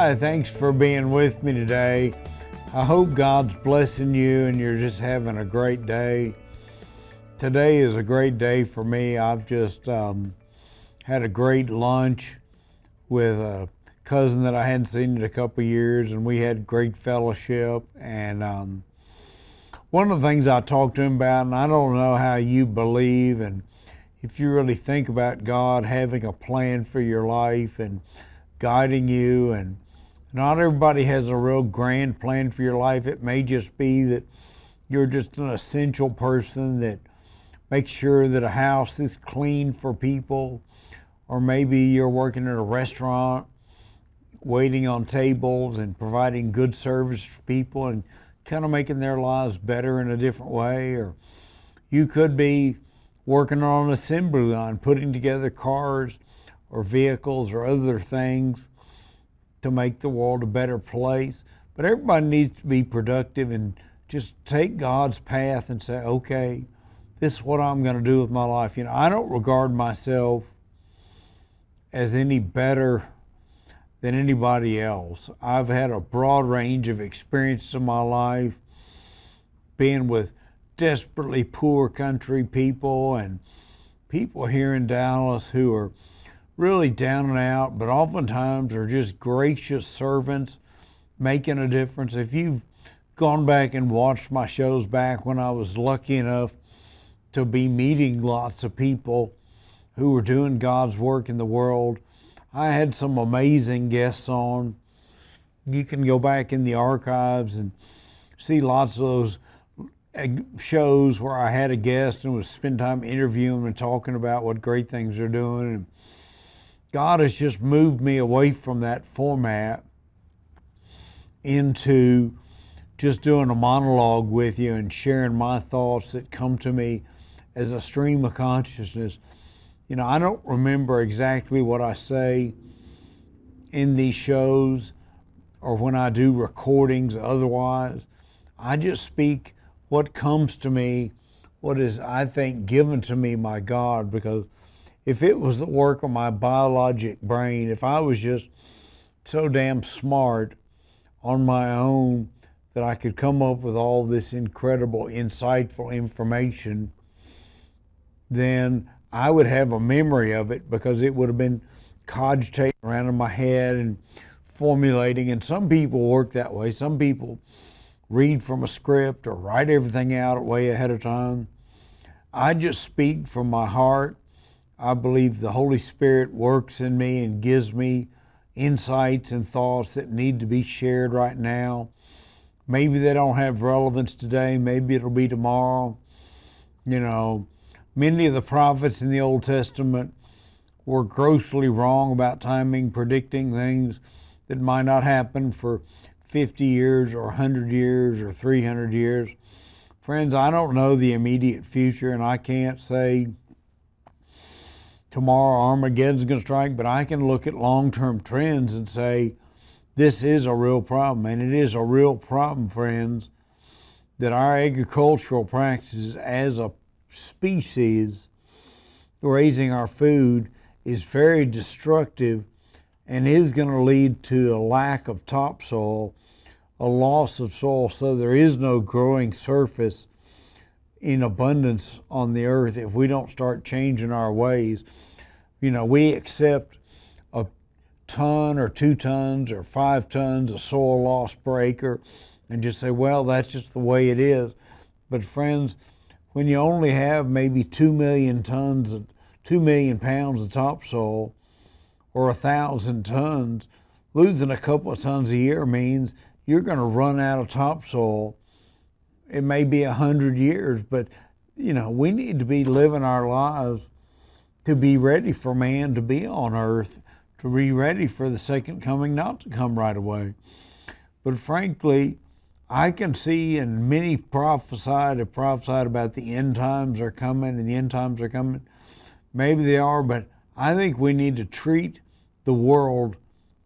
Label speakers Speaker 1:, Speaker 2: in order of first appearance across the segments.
Speaker 1: Hi, thanks for being with me today. I hope God's blessing you and you're just having a great day. Today is a great day for me. I've just had a great lunch with a cousin that I hadn't seen in a couple of years, and we had great fellowship. And one of the things I talked to him about, and I don't know how you believe and if you really think about God having a plan for your life and guiding you, and not everybody has a real grand plan for your life. It may just be that you're just an essential person that makes sure that a house is clean for people, or maybe you're working at a restaurant waiting on tables and providing good service for people and kind of making their lives better in a different way. Or you could be working on an assembly line, putting together cars or vehicles or other things to make the world a better place. But everybody needs to be productive and just take God's path and say, okay, this is what I'm going to do with my life. You know, I don't regard myself as any better than anybody else. I've had a broad range of experiences in my life, being with desperately poor country people and people here in Dallas who are really down and out, but oftentimes are just gracious servants making a difference. If you've gone back and watched my shows back when I was lucky enough to be meeting lots of people who were doing God's work in the world, I had some amazing guests on. You can go back in the archives and see lots of those shows where I had a guest and would spend time interviewing them and talking about what great things they're doing. And God has just moved me away from that format into just doing a monologue with you and sharing my thoughts that come to me as a stream of consciousness. You know, I don't remember exactly what I say in these shows or when I do recordings otherwise. I just speak what comes to me, what is, I think, given to me by God, because if it was the work of my biologic brain, if I was just so damn smart on my own that I could come up with all this incredible, insightful information, then I would have a memory of it because it would have been cogitating around in my head and formulating. And some people work that way. Some people read from a script or write everything out way ahead of time. I just speak from my heart. I believe the Holy Spirit works in me and gives me insights and thoughts that need to be shared right now. Maybe they don't have relevance today. Maybe it'll be tomorrow. You know, many of the prophets in the Old Testament were grossly wrong about timing, predicting things that might not happen for 50 years or 100 years or 300 years. Friends, I don't know the immediate future, and I can't say tomorrow Armageddon's going to strike, but I can look at long-term trends and say this is a real problem. And it is a real problem, friends, that our agricultural practices as a species raising our food is very destructive and is going to lead to a lack of topsoil, a loss of soil, so there is no growing surface in abundance on the earth if we don't start changing our ways. You know, we accept a ton or 2 tons or 5 tons of soil loss per acre and just say, well, that's just the way it is. But friends, when you only have maybe 2 million pounds of topsoil or 1,000 tons, losing a couple of tons a year means you're going to run out of topsoil. It may be 100 years, but you know, we need to be living our lives to be ready for man to be on earth, to be ready for the second coming not to come right away. But frankly, I can see, and many have prophesied about the end times are coming and the end times are coming. Maybe they are, but I think we need to treat the world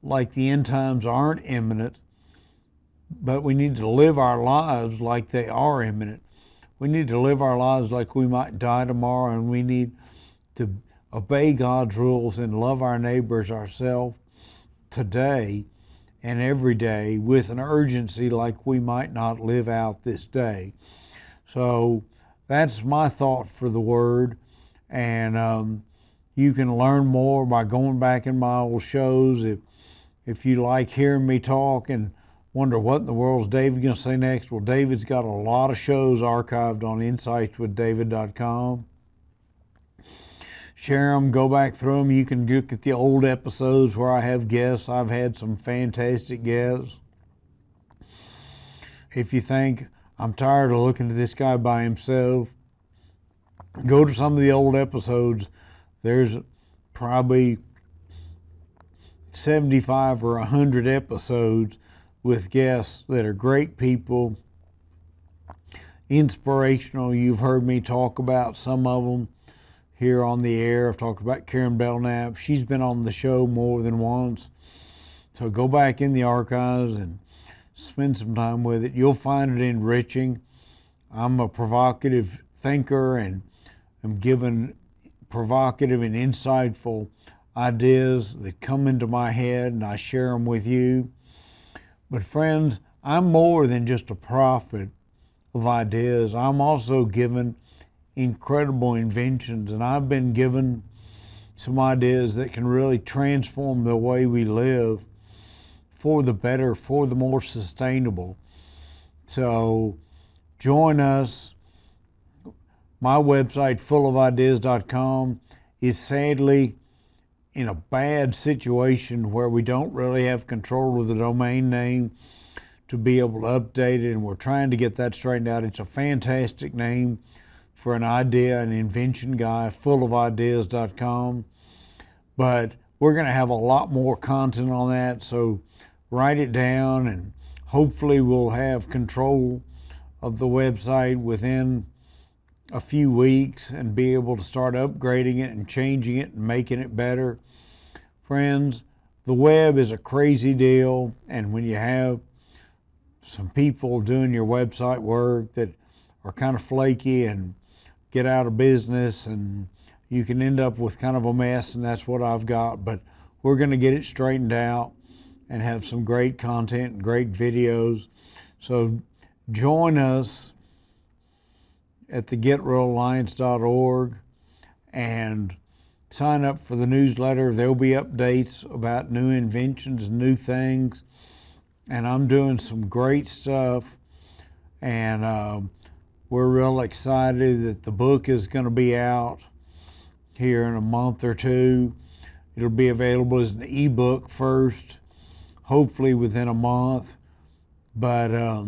Speaker 1: like the end times aren't imminent, but we need to live our lives like they are imminent. We need to live our lives like we might die tomorrow, and we need to obey God's rules and love our neighbors ourselves today and every day with an urgency like we might not live out this day. So that's my thought for the Word. And you can learn more by going back in my old shows. If you like hearing me talk and wonder what in the world is David going to say next, well, David's got a lot of shows archived on insightswithdavid.com. Share them, go back through them. You can look at the old episodes where I have guests. I've had some fantastic guests. If you think I'm tired of looking at this guy by himself, go to some of the old episodes. There's probably 75 or 100 episodes with guests that are great people, inspirational. You've heard me talk about some of them here on the air. I've talked about Karen Belknap. She's been on the show more than once. So go back in the archives and spend some time with it. You'll find it enriching. I'm a provocative thinker, and I'm given provocative and insightful ideas that come into my head, and I share them with you. But friends, I'm more than just a prophet of ideas. I'm also given incredible inventions, and I've been given some ideas that can really transform the way we live for the better, for the more sustainable. So join us. My website, fullofIdeas.com, is sadly in a bad situation where we don't really have control of the domain name to be able to update it, and we're trying to get that straightened out. It's a fantastic name for an idea, an invention guy, fullofIdeas.com. But we're going to have a lot more content on that, so write it down, and hopefully we'll have control of the website within a few weeks and be able to start upgrading it and changing it and making it better. Friends, the web is a crazy deal, and when you have some people doing your website work that are kind of flaky and get out of business, and you can end up with kind of a mess, and that's what I've got. But we're going to get it straightened out and have some great content and great videos. So join us at the GetRealAlliance.org and sign up for the newsletter. There'll be updates about new inventions, new things, and I'm doing some great stuff. And we're real excited that the book is going to be out here in a month or two. It'll be available as an ebook first, hopefully within a month. But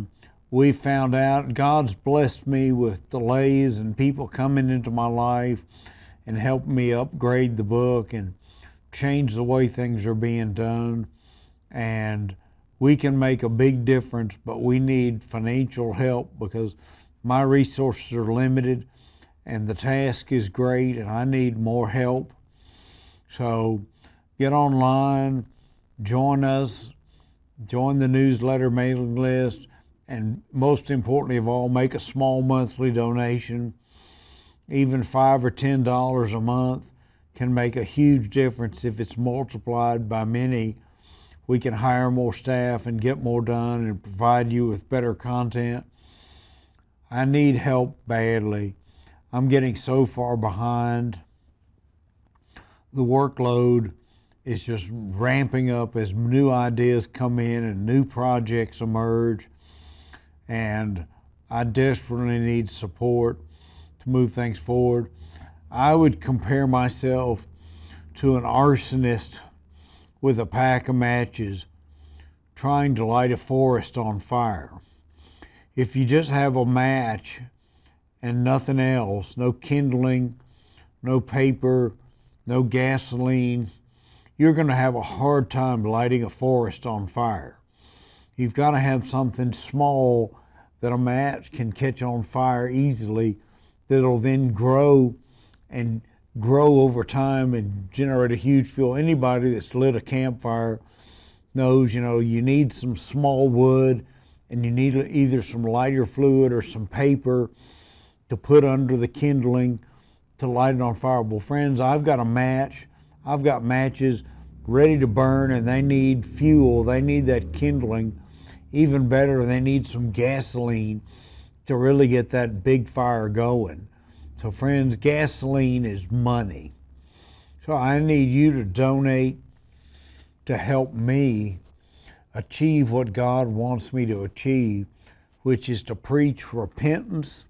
Speaker 1: we found out God's blessed me with delays and people coming into my life and helping me upgrade the book and change the way things are being done. And we can make a big difference, but we need financial help because my resources are limited and the task is great and I need more help. So get online, join us, join the newsletter mailing list, and most importantly of all, make a small monthly donation. Even $5 or $10 a month can make a huge difference if it's multiplied by many. We can hire more staff and get more done and provide you with better content. I need help badly. I'm getting so far behind. The workload is just ramping up as new ideas come in and new projects emerge. And I desperately need support to move things forward. I would compare myself to an arsonist with a pack of matches trying to light a forest on fire. If you just have a match and nothing else, no kindling, no paper, no gasoline, you're going to have a hard time lighting a forest on fire. You've got to have something small that a match can catch on fire easily, that'll then grow and grow over time and generate a huge fuel. Anybody that's lit a campfire knows, you need some small wood and you need either some lighter fluid or some paper to put under the kindling to light it on fire. Well, friends, I've got a match, I've got matches, ready to burn, and they need fuel. They need that kindling. Even better, they need some gasoline to really get that big fire going. So friends, gasoline is money. So I need you to donate to help me achieve what God wants me to achieve, which is to preach repentance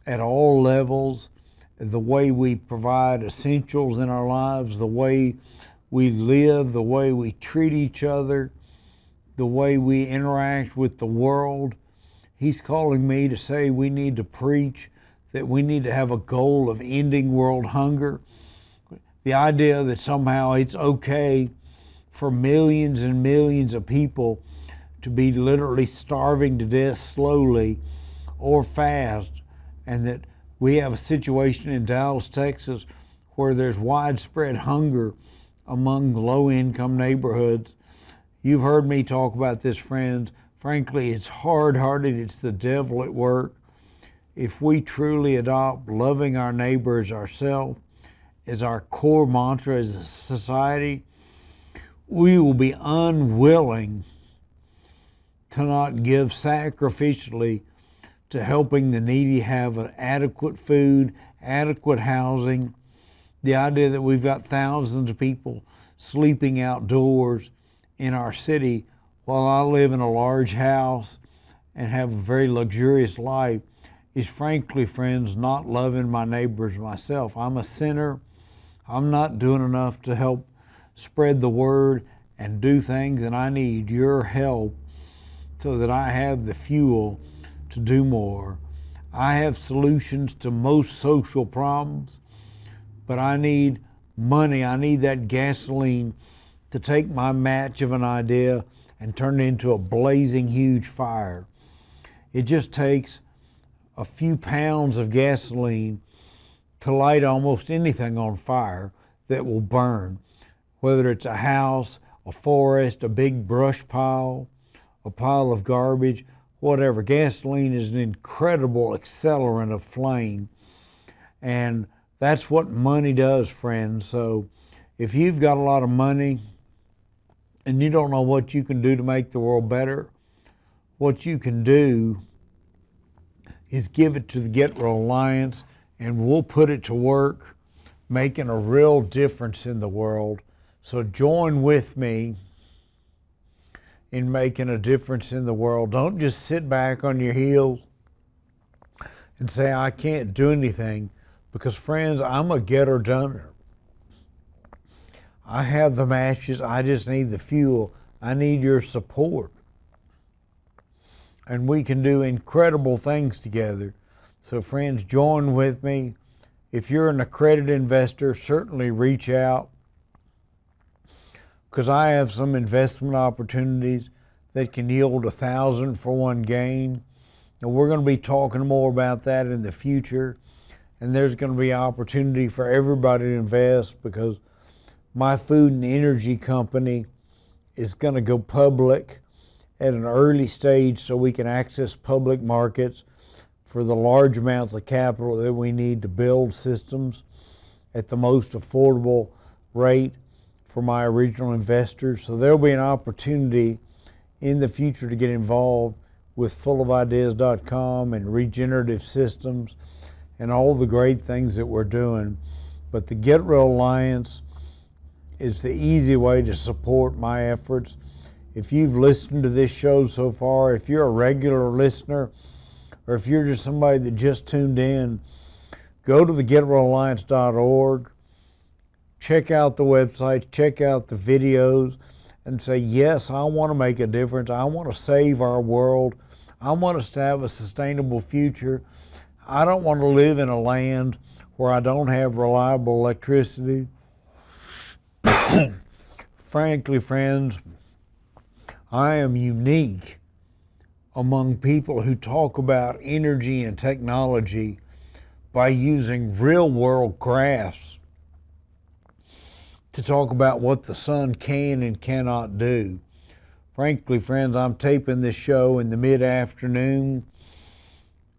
Speaker 1: at all levels, the way we provide essentials in our lives, the way we live, the way we treat each other, the way we interact with the world. He's calling me to say we need to preach, that we need to have a goal of ending world hunger. The idea that somehow it's okay for millions and millions of people to be literally starving to death slowly or fast, and that we have a situation in Dallas, Texas, where there's widespread hunger among low-income neighborhoods. You've heard me talk about this, friends. Frankly, it's hard-hearted. It's the devil at work. If we truly adopt loving our neighbor as ourselves as our core mantra as a society, we will be unwilling to not give sacrificially to helping the needy have adequate food, adequate housing. The idea that we've got thousands of people sleeping outdoors in our city while I live in a large house and have a very luxurious life is, frankly, friends, not loving my neighbors myself. I'm a sinner. I'm not doing enough to help spread the word and do things, and I need your help so that I have the fuel to do more. I have solutions to most social problems, but I need money. I need that gasoline to take my match of an idea and turn it into a blazing huge fire. It just takes a few pounds of gasoline to light almost anything on fire that will burn, whether it's a house, a forest, a big brush pile, a pile of garbage, whatever. Gasoline is an incredible accelerant of flame, and that's what money does, friends. So if you've got a lot of money and you don't know what you can do to make the world better, what you can do is give it to the Get Real Alliance, and we'll put it to work making a real difference in the world. So join with me in making a difference in the world. Don't just sit back on your heels and say, I can't do anything, because friends, I'm a getter-doner. I have the matches, I just need the fuel. I need your support. And we can do incredible things together. So friends, join with me. If you're an accredited investor, certainly reach out, because I have some investment opportunities that can yield 1,000 for one gain. And we're going to be talking more about that in the future. And there's going to be opportunity for everybody to invest, because my food and energy company is going to go public at an early stage so we can access public markets for the large amounts of capital that we need to build systems at the most affordable rate for my original investors. So there'll be an opportunity in the future to get involved with fullofideas.com and regenerative systems and all the great things that we're doing. But the Get Real Alliance is the easy way to support my efforts. If you've listened to this show so far, if you're a regular listener, or if you're just somebody that just tuned in, go to the getrealalliance.org, check out the website, check out the videos, and say, yes, I want to make a difference. I want to save our world. I want us to have a sustainable future. I don't want to live in a land where I don't have reliable electricity. Frankly, friends, I am unique among people who talk about energy and technology by using real-world graphs to talk about what the sun can and cannot do. Frankly, friends, I'm taping this show in the mid-afternoon.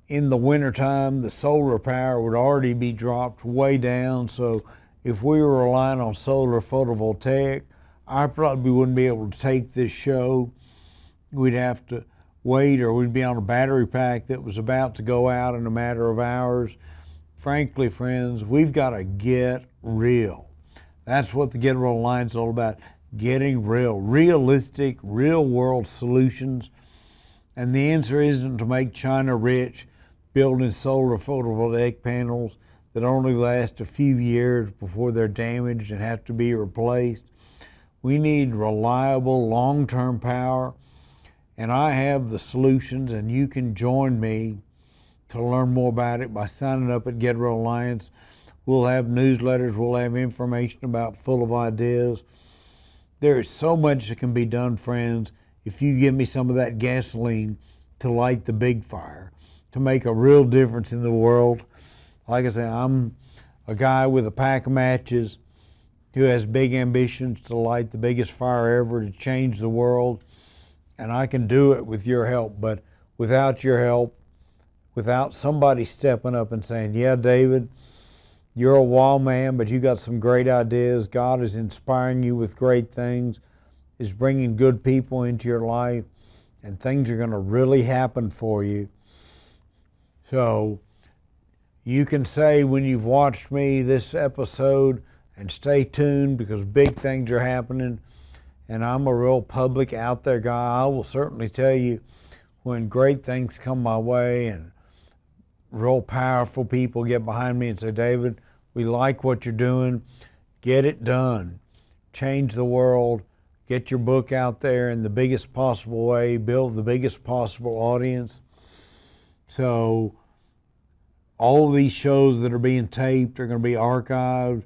Speaker 1: In the wintertime, the solar power would already be dropped way down, so if we were relying on solar photovoltaic, I probably wouldn't be able to take this show. We'd have to wait, or we'd be on a battery pack that was about to go out in a matter of hours. Frankly, friends, we've got to get real. That's what the Get Real Alliance is all about. Getting real, realistic, real world solutions. And the answer isn't to make China rich, building solar photovoltaic panels that only last a few years before they're damaged and have to be replaced. We need reliable, long-term power, and I have the solutions, and you can join me to learn more about it by signing up at Get Real Alliance. We'll have newsletters, we'll have information about full of ideas. There is so much that can be done, friends, if you give me some of that gasoline to light the big fire, to make a real difference in the world. Like I said, I'm a guy with a pack of matches who has big ambitions to light the biggest fire ever to change the world, and I can do it with your help. But without your help, without somebody stepping up and saying, yeah, David, you're a wild man, but you got some great ideas. God is inspiring you with great things, is bringing good people into your life, and things are going to really happen for you. So you can say when you've watched me this episode, and stay tuned because big things are happening, and I'm a real public out there guy. I will certainly tell you when great things come my way and real powerful people get behind me and say, David, we like what you're doing. Get it done. Change the world. Get your book out there in the biggest possible way. Build the biggest possible audience. So all these shows that are being taped are going to be archived.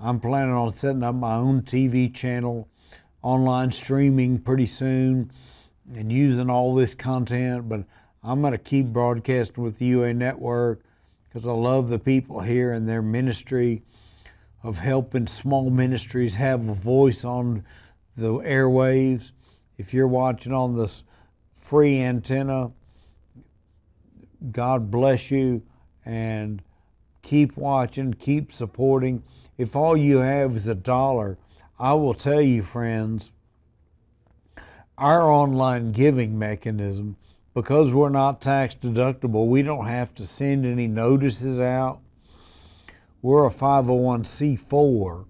Speaker 1: I'm planning on setting up my own TV channel, online streaming pretty soon, and using all this content, but I'm going to keep broadcasting with the UA Network because I love the people here and their ministry of helping small ministries have a voice on the airwaves. If you're watching on this free antenna, God bless you, and keep watching, keep supporting. If all you have is $1, I will tell you, friends, our online giving mechanism, because we're not tax deductible, we don't have to send any notices out. We're a 501c4,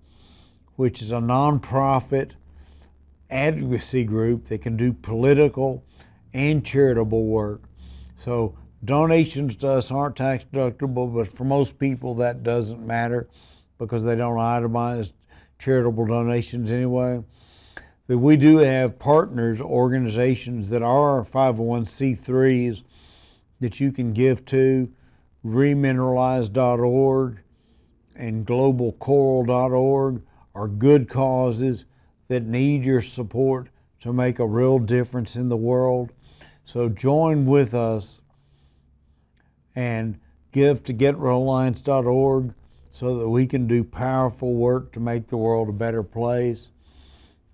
Speaker 1: which is a nonprofit advocacy group that can do political and charitable work. So donations to us aren't tax deductible, but for most people that doesn't matter because they don't itemize charitable donations anyway. But we do have partners, organizations that are 501c3s that you can give to, remineralize.org and globalcoral.org are good causes that need your support to make a real difference in the world. So join with us and give to getrealalliance.org so that we can do powerful work to make the world a better place.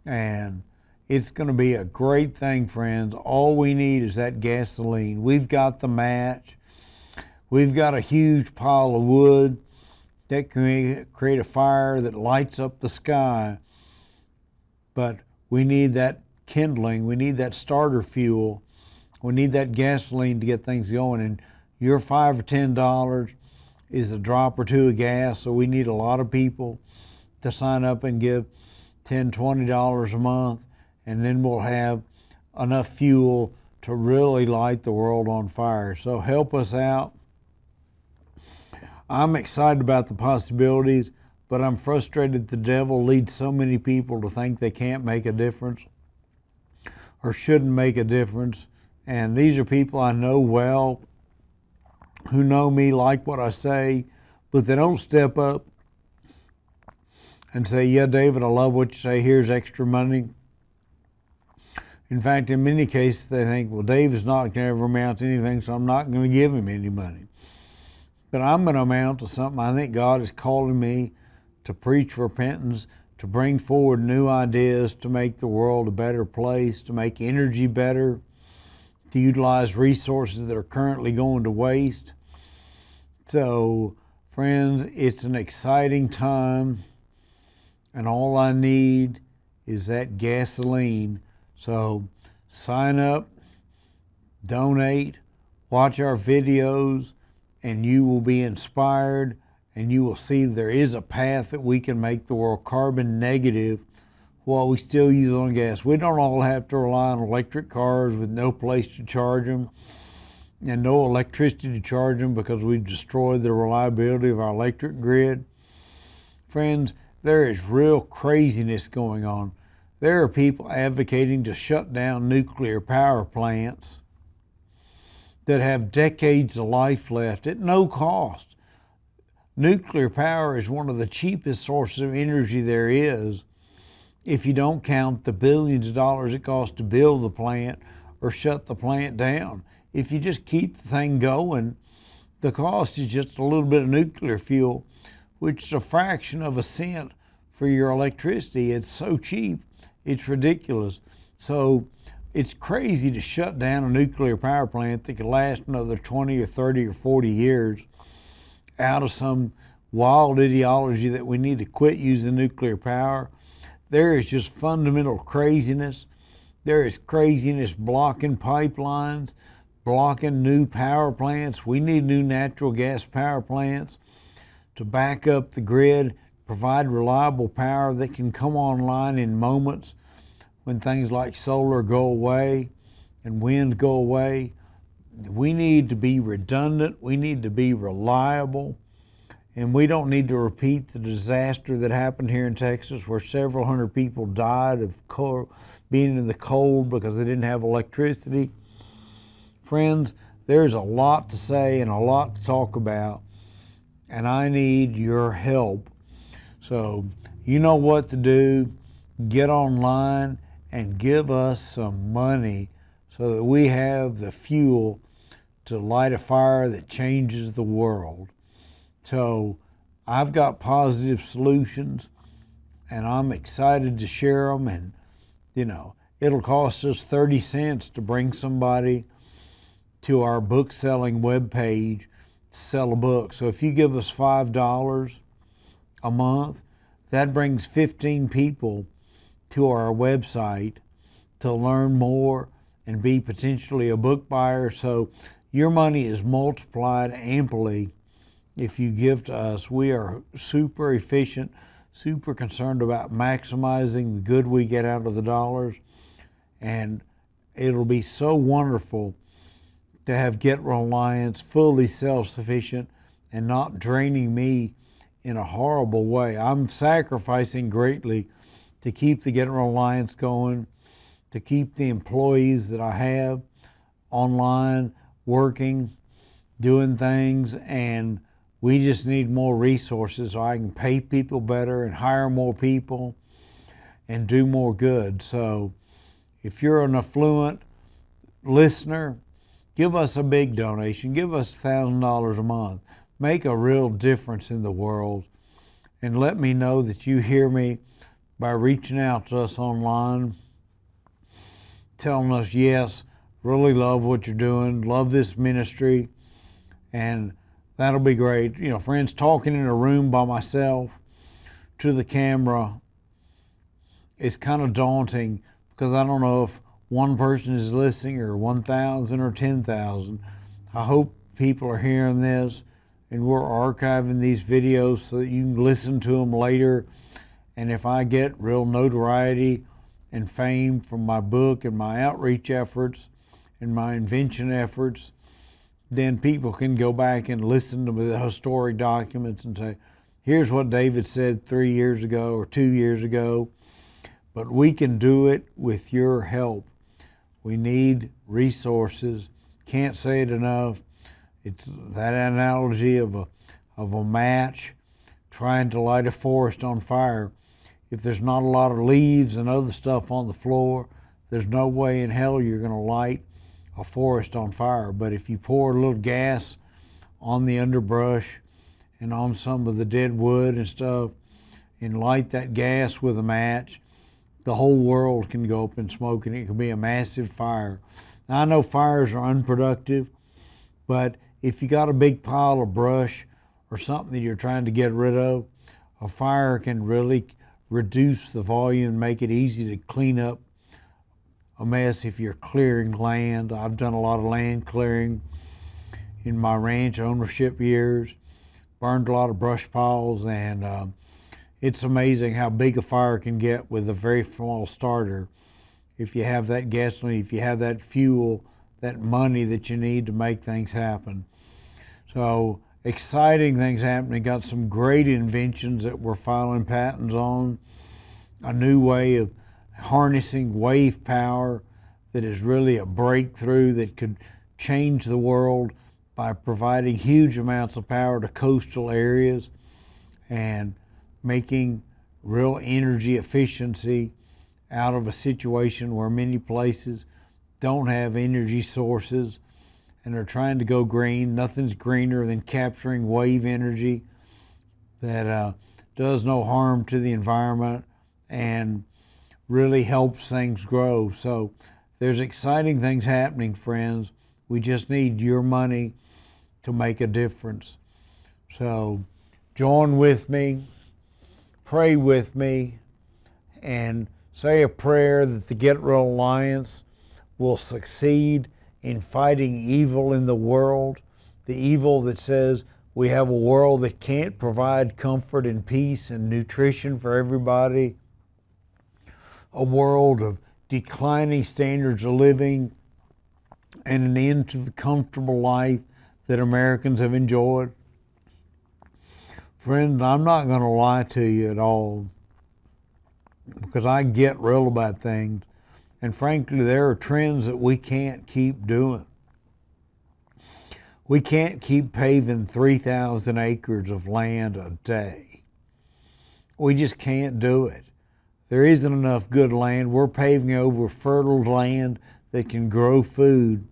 Speaker 1: And it's going to be a great thing, friends. All we need is that gasoline. We've got the match. We've got a huge pile of wood that can create a fire that lights up the sky. But we need that kindling. We need that starter fuel. We need that gasoline to get things going. And your $5 or $10 is a drop or two of gas, so we need a lot of people to sign up and give $10, $20 a month, and then we'll have enough fuel to really light the world on fire. So help us out. I'm excited about the possibilities, but I'm frustrated the devil leads so many people to think they can't make a difference or shouldn't make a difference. And these are people I know well, who know me, like what I say, but they don't step up and say, yeah, David, I love what you say, here's extra money. In fact, in many cases, they think, well, David's not going to ever amount to anything, so I'm not going to give him any money. But I'm going to amount to something. I think God is calling me to preach repentance, to bring forward new ideas, to make the world a better place, to make energy better, to utilize resources that are currently going to waste. So, friends, it's an exciting time, and all I need is that gasoline. So sign up, donate, watch our videos, and you will be inspired, and you will see there is a path that we can make the world carbon negative while we still use on gas. We don't all have to rely on electric cars with no place to charge them and no electricity to charge them because we've destroyed the reliability of our electric grid. Friends, there is real craziness going on. There are people advocating to shut down nuclear power plants that have decades of life left at no cost. Nuclear power is one of the cheapest sources of energy there is, if you don't count the billions of dollars it costs to build the plant or shut the plant down. If you just keep the thing going, the cost is just a little bit of nuclear fuel, which is a fraction of a cent for your electricity. It's so cheap, it's ridiculous. So it's crazy to shut down a nuclear power plant that could last another 20 or 30 or 40 years out of some wild ideology that we need to quit using nuclear power. There is just fundamental craziness. There is craziness blocking pipelines, blocking new power plants. We need new natural gas power plants to back up the grid, provide reliable power that can come online in moments when things like solar go away and wind go away. We need to be redundant. We need to be reliable. And we don't need to repeat the disaster that happened here in Texas where several hundred people died of being in the cold because they didn't have electricity. Friends, there's a lot to say and a lot to talk about, and I need your help. So you know what to do. Get online and give us some money so that we have the fuel to light a fire that changes the world. So I've got positive solutions, and I'm excited to share them. And, it'll cost us 30 cents to bring somebody to our book selling webpage to sell a book. So if you give us $5 a month, that brings 15 people to our website to learn more and be potentially a book buyer. So your money is multiplied amply if you give to us. We are super efficient, super concerned about maximizing the good we get out of the dollars. And it'll be so wonderful to have Get Reliance fully self-sufficient and not draining me in a horrible way. I'm sacrificing greatly to keep the Get Reliance going, to keep the employees that I have online, working, doing things, and we just need more resources so I can pay people better and hire more people and do more good. So if you're an affluent listener, give us a big donation. Give us $1,000 a month. Make a real difference in the world. And let me know that you hear me by reaching out to us online, telling us, yes, really love what you're doing, love this ministry, and that'll be great. Friends, talking in a room by myself to the camera is kind of daunting because I don't know if one person is listening or 1,000 or 10,000. I hope people are hearing this, and we're archiving these videos so that you can listen to them later. And if I get real notoriety and fame from my book and my outreach efforts and my invention efforts, then people can go back and listen to the historic documents and say, here's what David said 3 years ago or 2 years ago. But we can do it with your help. We need resources. Can't say it enough. It's that analogy of a match trying to light a forest on fire. If there's not a lot of leaves and other stuff on the floor, there's no way in hell you're going to light a forest on fire. But if you pour a little gas on the underbrush and on some of the dead wood and stuff and light that gas with a match, the whole world can go up in smoke and it can be a massive fire. Now, I know fires are unproductive, but if you got a big pile of brush or something that you're trying to get rid of, a fire can really reduce the volume, make it easy to clean up a mess if you're clearing land. I've done a lot of land clearing in my ranch ownership years, burned a lot of brush piles, and it's amazing how big a fire can get with a very small starter. If you have that gasoline, if you have that fuel, that money that you need to make things happen. So exciting things happening. Got some great inventions that we're filing patents on. A new way of harnessing wave power that is really a breakthrough that could change the world by providing huge amounts of power to coastal areas and making real energy efficiency out of a situation where many places don't have energy sources and are trying to go green. Nothing's greener than capturing wave energy that does no harm to the environment and really helps things grow. So there's exciting things happening, friends. We just need your money to make a difference. So join with me, pray with me, and say a prayer that the Get Real Alliance will succeed in fighting evil in the world, the evil that says we have a world that can't provide comfort and peace and nutrition for everybody, a world of declining standards of living, and an end to the comfortable life that Americans have enjoyed. Friends, I'm not going to lie to you at all, because I get real about things. And frankly, there are trends that we can't keep doing. We can't keep paving 3,000 acres of land a day. We just can't do it. There isn't enough good land. We're paving over fertile land that can grow food,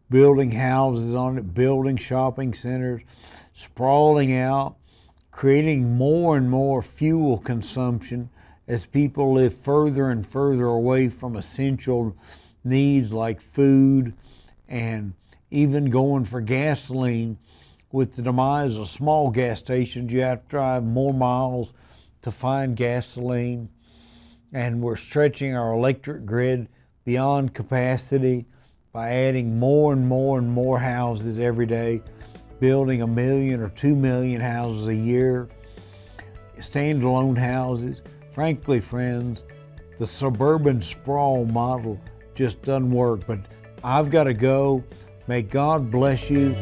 Speaker 1: building houses on it, building shopping centers, sprawling out, creating more and more fuel consumption as people live further and further away from essential needs like food, and even going for gasoline. With the demise of small gas stations, you have to drive more miles to find gasoline, and we're stretching our electric grid beyond capacity by adding more and more and more houses every day, building 1 million or 2 million houses a year, standalone houses. Frankly, friends, the suburban sprawl model just doesn't work, but I've got to go. May God bless you.